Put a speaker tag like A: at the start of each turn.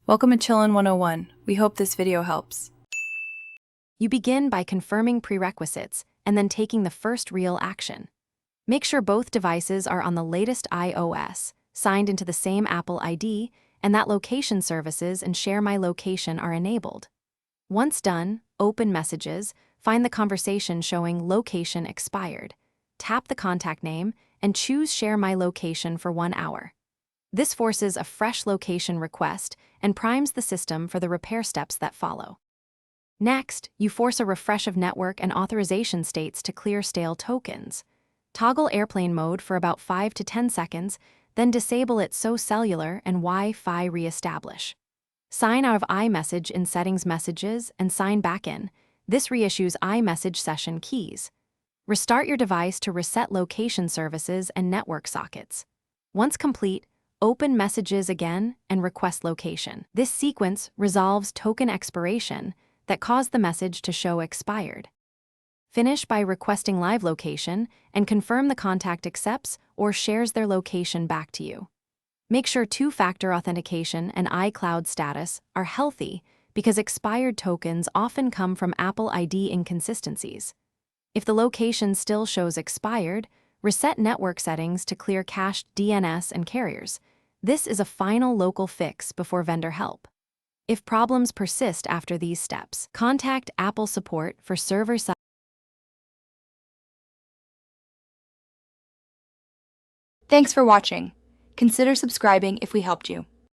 A: Welcome to Chillin' 101. We hope this video helps.
B: You begin by confirming prerequisites and then taking the first real action. Make sure both devices are on the latest iOS, signed into the same Apple ID, and that location services and Share My Location are enabled. Once done, open Messages, find the conversation showing Location Expired. Tap the contact name and choose Share My Location for 1 hour. This forces a fresh location request and primes the system for the repair steps that follow. Next, you force a refresh of network and authorization states to clear stale tokens. Toggle airplane mode for about 5 to 10 seconds, then disable it so cellular and Wi-Fi reestablish. Sign out of iMessage in Settings Messages and sign back in. This reissues iMessage session keys. Restart your device to reset location services and network sockets. Once complete, open Messages again and request location. This sequence resolves token expiration that caused the message to show expired. Finish by requesting live location and confirm the contact accepts or shares their location back to you. Make sure two-factor authentication and iCloud status are healthy because expired tokens often come from Apple ID inconsistencies. If the location still shows expired, reset network settings to clear cached DNS and carriers. This is a final local fix before vendor help. If problems persist after these steps, contact Apple support for server-side.
A: Thanks for watching. Consider subscribing if we helped you.